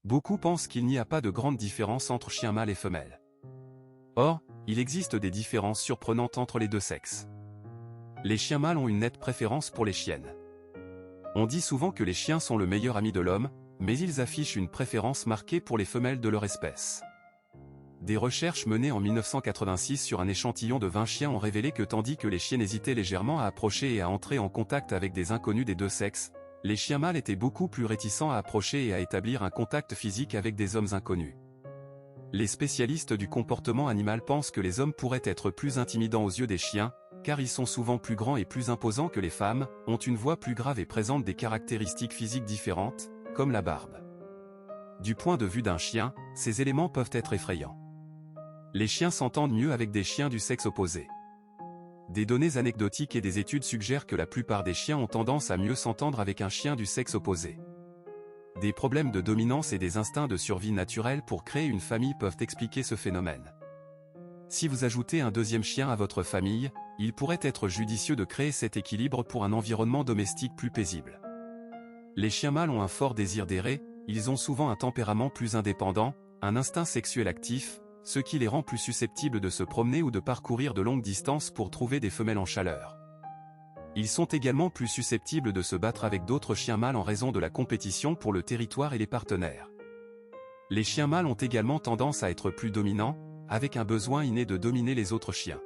Beaucoup pensent qu'il n'y a pas de grande différence entre chien mâle et femelle. Or, il existe des différences surprenantes entre les deux sexes. Les chiens mâles ont une nette préférence pour les chiennes. On dit souvent que les chiens sont le meilleur ami de l'homme, mais ils affichent une préférence marquée pour les femelles de leur espèce. Des recherches menées en 1986 sur un échantillon de 20 chiens ont révélé que tandis que les chiennes hésitaient légèrement à approcher et à entrer en contact avec des inconnus des deux sexes, les chiens mâles étaient beaucoup plus réticents à approcher et à établir un contact physique avec des hommes inconnus. Les spécialistes du comportement animal pensent que les hommes pourraient être plus intimidants aux yeux des chiens, car ils sont souvent plus grands et plus imposants que les femmes, ont une voix plus grave et présentent des caractéristiques physiques différentes, comme la barbe. Du point de vue d'un chien, ces éléments peuvent être effrayants. Les chiens s'entendent mieux avec des chiens du sexe opposé. Des données anecdotiques et des études suggèrent que la plupart des chiens ont tendance à mieux s'entendre avec un chien du sexe opposé. Des problèmes de dominance et des instincts de survie naturels pour créer une famille peuvent expliquer ce phénomène. Si vous ajoutez un deuxième chien à votre famille, il pourrait être judicieux de créer cet équilibre pour un environnement domestique plus paisible. Les chiens mâles ont un fort désir d'errer, ils ont souvent un tempérament plus indépendant, un instinct sexuel actif, ce qui les rend plus susceptibles de se promener ou de parcourir de longues distances pour trouver des femelles en chaleur. Ils sont également plus susceptibles de se battre avec d'autres chiens mâles en raison de la compétition pour le territoire et les partenaires. Les chiens mâles ont également tendance à être plus dominants, avec un besoin inné de dominer les autres chiens.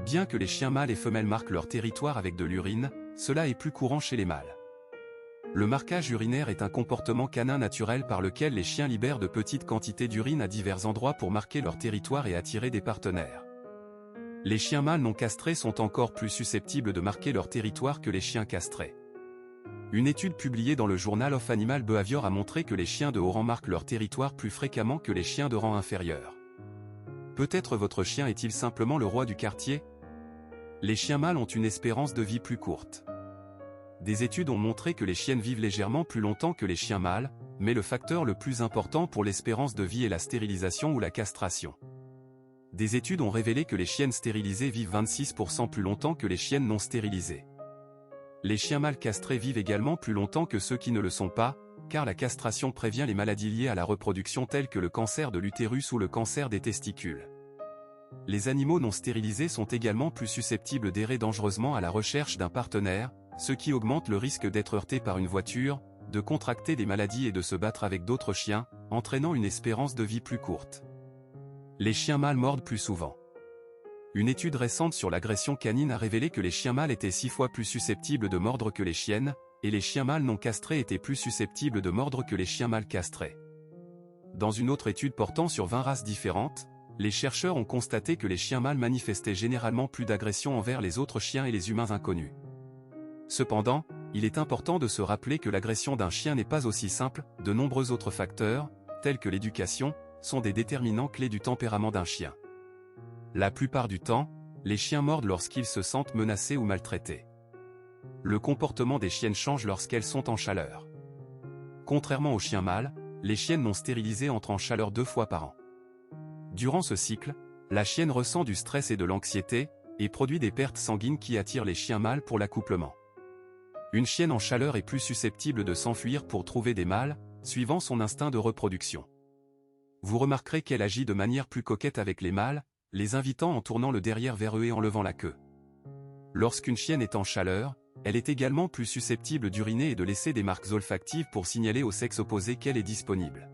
Bien que les chiens mâles et femelles marquent leur territoire avec de l'urine, cela est plus courant chez les mâles. Le marquage urinaire est un comportement canin naturel par lequel les chiens libèrent de petites quantités d'urine à divers endroits pour marquer leur territoire et attirer des partenaires. Les chiens mâles non castrés sont encore plus susceptibles de marquer leur territoire que les chiens castrés. Une étude publiée dans le journal of Animal Behavior a montré que les chiens de haut rang marquent leur territoire plus fréquemment que les chiens de rang inférieur. Peut-être votre chien est-il simplement le roi du quartier? Les chiens mâles ont une espérance de vie plus courte. Des études ont montré que les chiennes vivent légèrement plus longtemps que les chiens mâles, mais le facteur le plus important pour l'espérance de vie est la stérilisation ou la castration. Des études ont révélé que les chiennes stérilisées vivent 26% plus longtemps que les chiennes non stérilisées. Les chiens mâles castrés vivent également plus longtemps que ceux qui ne le sont pas, car la castration prévient les maladies liées à la reproduction telles que le cancer de l'utérus ou le cancer des testicules. Les animaux non stérilisés sont également plus susceptibles d'errer dangereusement à la recherche d'un partenaire, ce qui augmente le risque d'être heurté par une voiture, de contracter des maladies et de se battre avec d'autres chiens, entraînant une espérance de vie plus courte. Les chiens mâles mordent plus souvent. Une étude récente sur l'agression canine a révélé que les chiens mâles étaient 6 fois plus susceptibles de mordre que les chiennes, et les chiens mâles non castrés étaient plus susceptibles de mordre que les chiens mâles castrés. Dans une autre étude portant sur 20 races différentes, les chercheurs ont constaté que les chiens mâles manifestaient généralement plus d'agression envers les autres chiens et les humains inconnus. Cependant, il est important de se rappeler que l'agression d'un chien n'est pas aussi simple, de nombreux autres facteurs, tels que l'éducation, sont des déterminants clés du tempérament d'un chien. La plupart du temps, les chiens mordent lorsqu'ils se sentent menacés ou maltraités. Le comportement des chiennes change lorsqu'elles sont en chaleur. Contrairement aux chiens mâles, les chiennes non stérilisées entrent en chaleur 2 fois par an. Durant ce cycle, la chienne ressent du stress et de l'anxiété, et produit des pertes sanguines qui attirent les chiens mâles pour l'accouplement. Une chienne en chaleur est plus susceptible de s'enfuir pour trouver des mâles, suivant son instinct de reproduction. Vous remarquerez qu'elle agit de manière plus coquette avec les mâles, les invitant en tournant le derrière vers eux et en levant la queue. Lorsqu'une chienne est en chaleur, elle est également plus susceptible d'uriner et de laisser des marques olfactives pour signaler au sexe opposé qu'elle est disponible.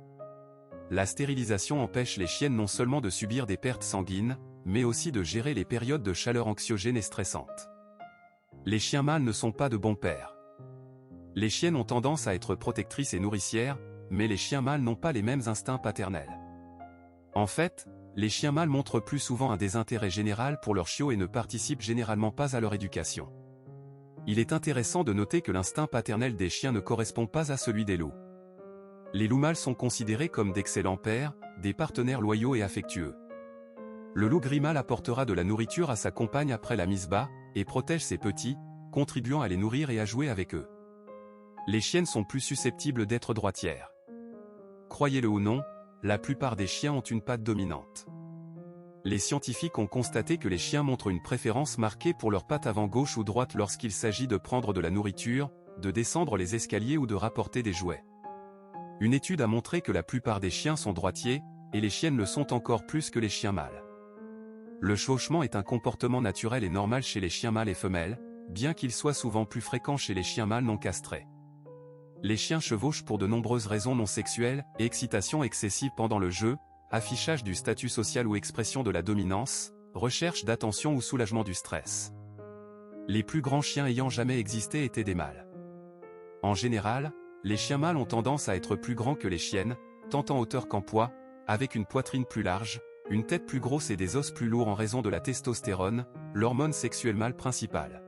La stérilisation empêche les chiennes non seulement de subir des pertes sanguines, mais aussi de gérer les périodes de chaleur anxiogènes et stressantes. Les chiens mâles ne sont pas de bons pères. Les chiennes ont tendance à être protectrices et nourricières, mais les chiens mâles n'ont pas les mêmes instincts paternels. En fait, les chiens mâles montrent plus souvent un désintérêt général pour leurs chiots et ne participent généralement pas à leur éducation. Il est intéressant de noter que l'instinct paternel des chiens ne correspond pas à celui des loups. Les loups mâles sont considérés comme d'excellents pères, des partenaires loyaux et affectueux. Le loup gris mâle apportera de la nourriture à sa compagne après la mise bas, et protège ses petits, contribuant à les nourrir et à jouer avec eux. Les chiennes sont plus susceptibles d'être droitières. Croyez-le ou non, la plupart des chiens ont une patte dominante. Les scientifiques ont constaté que les chiens montrent une préférence marquée pour leur patte avant gauche ou droite lorsqu'il s'agit de prendre de la nourriture, de descendre les escaliers ou de rapporter des jouets. Une étude a montré que la plupart des chiens sont droitiers, et les chiennes le sont encore plus que les chiens mâles. Le chevauchement est un comportement naturel et normal chez les chiens mâles et femelles, bien qu'il soit souvent plus fréquent chez les chiens mâles non castrés. Les chiens chevauchent pour de nombreuses raisons non sexuelles, excitation excessive pendant le jeu, affichage du statut social ou expression de la dominance, recherche d'attention ou soulagement du stress. Les plus grands chiens ayant jamais existé étaient des mâles. En général, les chiens mâles ont tendance à être plus grands que les chiennes, tant en hauteur qu'en poids, avec une poitrine plus large, une tête plus grosse et des os plus lourds en raison de la testostérone, l'hormone sexuelle mâle principale.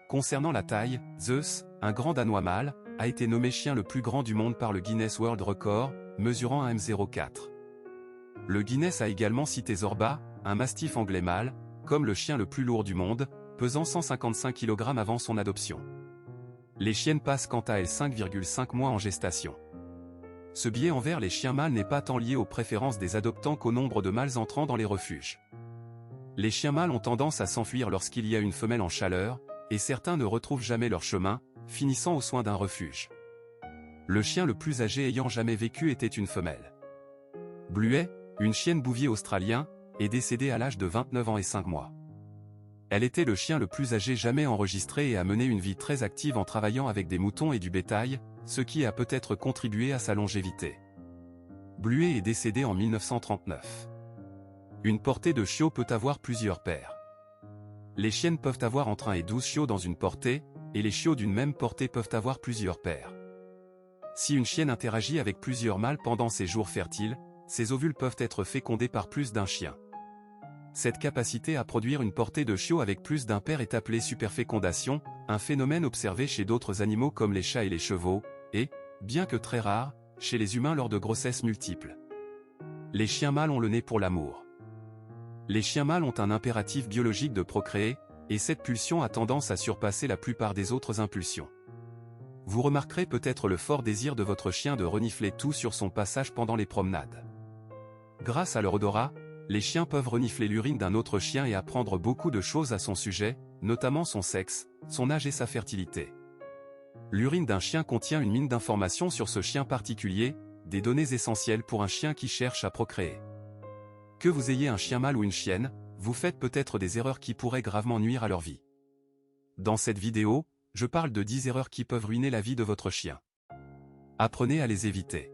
Concernant la taille, Zeus, un grand danois mâle, a été nommé chien le plus grand du monde par le Guinness World Record, mesurant 1,04 m. Le Guinness a également cité Zorba, un mastif anglais mâle, comme le chien le plus lourd du monde, pesant 155 kg avant son adoption. Les chiennes passent quant à elles 5,5 mois en gestation. Ce biais envers les chiens mâles n'est pas tant lié aux préférences des adoptants qu'au nombre de mâles entrant dans les refuges. Les chiens mâles ont tendance à s'enfuir lorsqu'il y a une femelle en chaleur, et certains ne retrouvent jamais leur chemin, finissant aux soins d'un refuge. Le chien le plus âgé ayant jamais vécu était une femelle. Bluet, une chienne bouvier australien, est décédée à l'âge de 29 ans et 5 mois. Elle était le chien le plus âgé jamais enregistré et a mené une vie très active en travaillant avec des moutons et du bétail, ce qui a peut-être contribué à sa longévité. Bluet est décédé en 1939. Une portée de chiots peut avoir plusieurs paires. Les chiennes peuvent avoir entre 1 et 12 chiots dans une portée, et les chiots d'une même portée peuvent avoir plusieurs paires. Si une chienne interagit avec plusieurs mâles pendant ses jours fertiles, ses ovules peuvent être fécondés par plus d'un chien. Cette capacité à produire une portée de chiots avec plus d'un paire est appelée superfécondation, un phénomène observé chez d'autres animaux comme les chats et les chevaux, et, bien que très rare, chez les humains lors de grossesses multiples. Les chiens mâles ont le nez pour l'amour. Les chiens mâles ont un impératif biologique de procréer, et cette pulsion a tendance à surpasser la plupart des autres impulsions. Vous remarquerez peut-être le fort désir de votre chien de renifler tout sur son passage pendant les promenades. Grâce à leur odorat, les chiens peuvent renifler l'urine d'un autre chien et apprendre beaucoup de choses à son sujet, notamment son sexe, son âge et sa fertilité. L'urine d'un chien contient une mine d'informations sur ce chien particulier, des données essentielles pour un chien qui cherche à procréer. Que vous ayez un chien mâle ou une chienne, vous faites peut-être des erreurs qui pourraient gravement nuire à leur vie. Dans cette vidéo, je parle de 10 erreurs qui peuvent ruiner la vie de votre chien. Apprenez à les éviter.